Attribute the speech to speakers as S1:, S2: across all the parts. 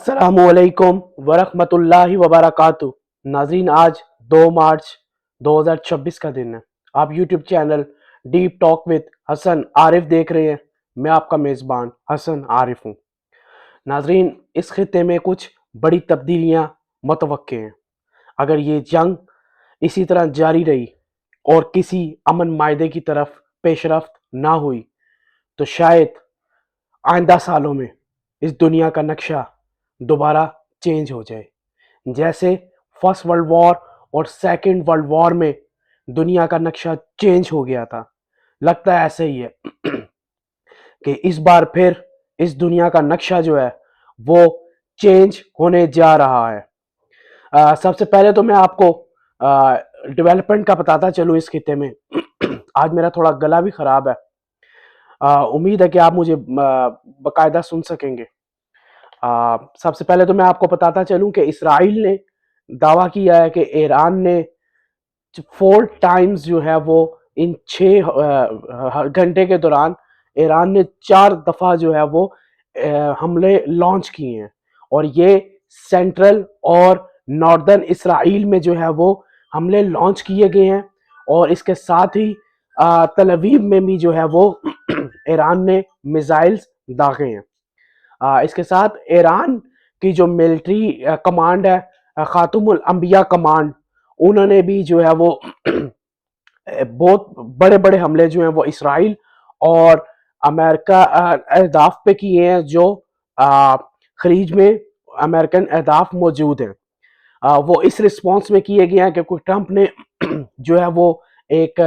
S1: अस्सलामुअलैकुम वरहमतुल्लाहि वबरकातुहू। नाज़रीन, आज 2 मार्च 2026 का दिन है। आप YouTube channel deep talk with Hasan Arif देख रहे हैं। मैं आपका मेज़बान हसन आरिफ हूँ। नाज़रीन, इस खित्ते में कुछ बड़ी तब्दीलियाँ मुतवक्के हैं। अगर ये जंग इसी तरह जारी रही और किसी अमन मायदे की तरफ पेशरफ्त ना हुई तो शायद आइंदा सालों में इस दुनिया का नक्शा दोबारा चेंज हो जाए। जैसे फर्स्ट वर्ल्ड वॉर और सेकंड वर्ल्ड वॉर में दुनिया का नक्शा चेंज हो गया था, लगता है ऐसे ही है कि इस बार फिर इस दुनिया का नक्शा जो है वो चेंज होने जा रहा है। सबसे पहले तो मैं आपको डेवलपमेंट का बताता चलूँ इस खित्ते में। आज मेरा थोड़ा गला भी ख़राब है। उम्मीद है कि आप मुझे बाकायदा सुन सकेंगे। सबसे पहले तो मैं आपको बताता चलूं कि इसराइल ने दावा किया है कि ईरान ने 4 टाइम्स जो है वो इन 6 घंटे के दौरान ईरान ने 4 दफ़ा जो है वो हमले लॉन्च किए हैं और ये सेंट्रल और नॉर्दर्न इसराइल में जो है वो हमले लॉन्च किए गए हैं। और इसके साथ ही तल अवीव में भी जो है वो ईरान ने मिसाइल्स दागे हैं। इसके साथ ईरान की जो मिलिट्री कमांड है, खातुमुल अंबिया कमांड, उन्होंने भी जो है वो बहुत बड़े बड़े हमले जो हैं वो इसराइल और अमेरिका अहदाफ पे किए हैं जो खलीज में अमेरिकन अहदाफ मौजूद हैं। वो इस रिस्पॉन्स में किए गए हैं क्योंकि ट्रंप ने जो है वो एक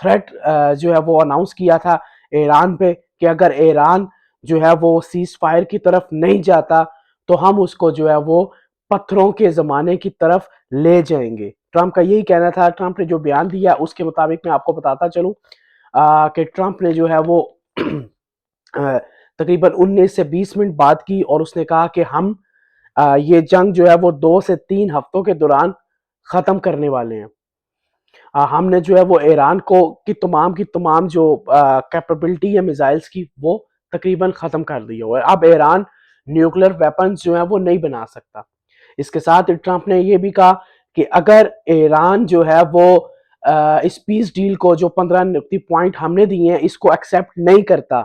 S1: थ्रेट जो है वो अनाउंस किया था ईरान पे कि अगर ईरान जो है वो सीज फायर की तरफ नहीं जाता तो हम उसको जो है वो पत्थरों के ज़माने की तरफ ले जाएंगे। ट्रंप का यही कहना था। ट्रंप ने जो बयान दिया उसके मुताबिक मैं आपको बताता चलूं कि ट्रंप ने जो है वो तकरीबन 19 से 20 मिनट बात की और उसने कहा कि हम ये जंग जो है वो 2 से 3 हफ्तों के दौरान ख़त्म करने वाले हैं। हमने जो है वो ईरान की तमाम जो कैपेबिलिटी है मिसाइल्स की वो तकरीबन ख़त्म कर दी है। अब ईरान न्यूक्लियर वेपन्स जो है वो नहीं बना सकता। इसके साथ ट्रंप ने ये भी कहा कि अगर ईरान जो है वो इस पीस डील को जो 15 नुक्ती पॉइंट हमने दिए हैं इसको एक्सेप्ट नहीं करता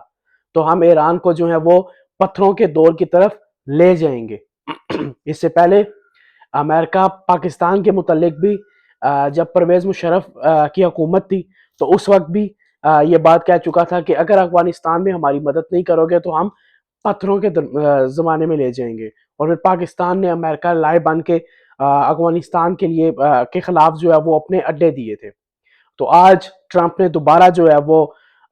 S1: तो हम ईरान को जो है वो पत्थरों के दौर की तरफ ले जाएंगे। इससे पहले अमेरिका पाकिस्तान के मुतालिक भी जब परवेज़ मुशर्रफ की हुकूमत थी तो उस वक्त भी ये बात कह चुका था कि अगर अफगानिस्तान में हमारी मदद नहीं करोगे तो हम पत्थरों के ज़माने में ले जाएंगे। और फिर पाकिस्तान ने अमेरिका लाए बन के अफगानिस्तान के लिए के खिलाफ जो है वो अपने अड्डे दिए थे। तो आज ट्रंप ने दोबारा जो है वो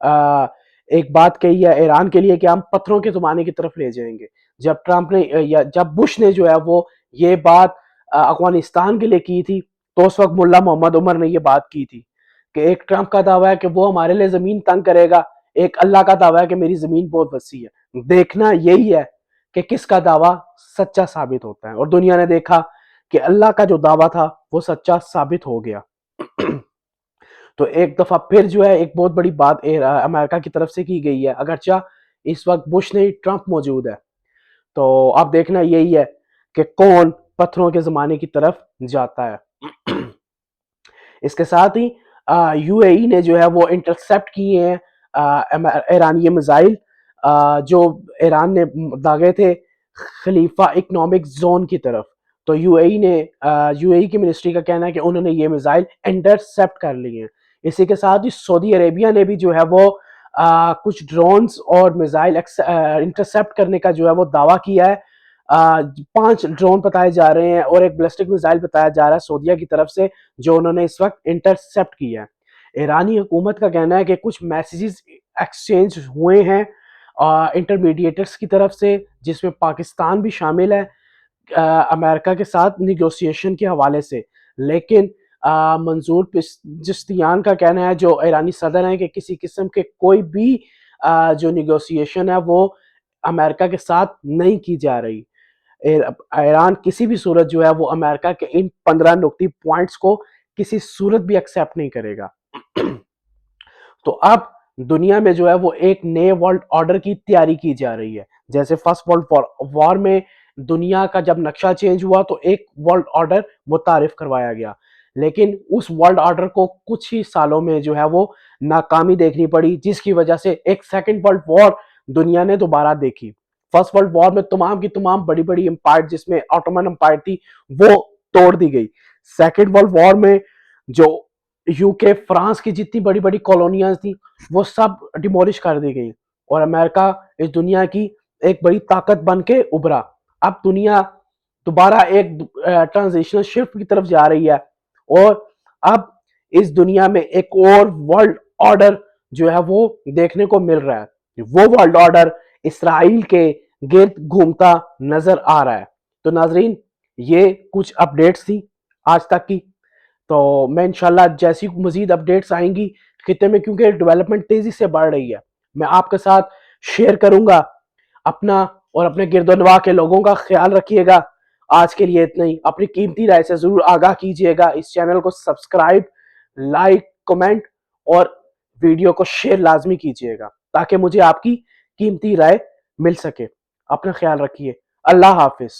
S1: आ, एक बात कही है ईरान के लिए कि हम पत्थरों के ज़माने की तरफ ले जाएंगे। जब ट्रंप ने या जब बुश ने जो है वो ये बात अफगानिस्तान के लिए की थी तो उस वक्त मुल्ला मोहम्मद उमर ने ये बात की थी कि एक ट्रंप का दावा है कि वो हमारे लिए ज़मीन तंग करेगा, एक अल्लाह का दावा है कि मेरी ज़मीन बहुत वसी है। देखना यही है कि किसका दावा सच्चा साबित होता है। और दुनिया ने देखा कि अल्लाह का जो दावा था वो सच्चा साबित हो गया। तो एक दफा फिर जो है एक बहुत बड़ी बात अमेरिका की तरफ से की गई है, अगरचा इस वक्त बुश नहीं ट्रंप मौजूद है। तो अब देखना यही है कि कौन पत्थरों के जमाने की तरफ जाता है। इसके साथ ही यूएई ने जो है वो इंटरसेप्ट किए हैं ईरानी मिसाइल जो ईरान ने दागे थे खलीफा इकोनॉमिक जोन की तरफ। तो यूएई की मिनिस्ट्री का कहना है कि उन्होंने ये मिसाइल इंटरसेप्ट कर लिए हैं। इसी के साथ ही सऊदी अरेबिया ने भी जो है वो कुछ ड्रोन्स और मिसाइल इंटरसेप्ट करने का जो है वो दावा किया है। 5 ड्रोन बताए जा रहे हैं और एक बैलिस्टिक मिसाइल बताया जा रहा है सऊदीया की तरफ से जो उन्होंने इस वक्त इंटरसेप्ट किया है। ईरानी हुकूमत का कहना है कि कुछ मैसेजेस एक्सचेंज हुए हैं इंटरमीडिएटर्स की तरफ से जिसमें पाकिस्तान भी शामिल है अमेरिका के साथ निगोसिएशन के हवाले से। लेकिन मंजूर जिस्तियान का कहना है जो ईरानी सदर हैं कि किसी किस्म के कोई भी जो निगोसिएशन है वो अमेरिका के साथ नहीं की जा रही। ईरान किसी भी सूरत जो है वो अमेरिका के इन 15 नुक्ती पॉइंट्स को किसी सूरत भी एक्सेप्ट नहीं करेगा। तो अब दुनिया में जो है वो एक नए वर्ल्ड ऑर्डर की तैयारी की जा रही है। जैसे फर्स्ट वर्ल्ड वॉर में दुनिया का जब नक्शा चेंज हुआ तो एक वर्ल्ड ऑर्डर मुतारिफ करवाया गया, लेकिन उस वर्ल्ड ऑर्डर को कुछ ही सालों में जो है वो नाकामी देखनी पड़ी, जिसकी वजह से एक सेकेंड वर्ल्ड वॉर दुनिया ने दोबारा देखी। फर्स्ट वर्ल्ड वॉर में तमाम की तमाम बड़ी बड़ी एम्पायर, जिसमें ऑटोमन एम्पायर थी, वो तोड़ दी गई। सेकेंड वर्ल्ड वॉर में जो यूके फ्रांस की जितनी बड़ी बड़ी कॉलोनियां थी वो सब डिमोलिश कर दी गई, और अमेरिका इस दुनिया की एक बड़ी ताकत बन के उभरा। अब दुनिया दोबारा एक ट्रांजिशनल शिफ्ट की तरफ जा रही है, और अब इस दुनिया में एक और वर्ल्ड ऑर्डर जो है वो देखने को मिल रहा है। वो वर्ल्ड ऑर्डर इसराइल के गिर्द घूमता नजर आ रहा है। तो नाजरीन, ये कुछ अपडेट्स थी आज तक की। तो मैं इंशाल्लाह जैसी मजीद अपडेट्स आएंगी खिते में, क्योंकि डेवलपमेंट तेजी से बढ़ रही है, मैं आपके साथ शेयर करूंगा। अपना और अपने गिरदोनवा के लोगों का ख्याल रखिएगा। आज के लिए इतना ही। अपनी कीमती राय से जरूर आगाह कीजिएगा। इस चैनल को सब्सक्राइब, लाइक, कमेंट और वीडियो को शेयर लाजमी कीजिएगा, ताकि मुझे आपकी कीमती राय मिल सके। अपना ख्याल रखिए। अल्लाह हाफिज।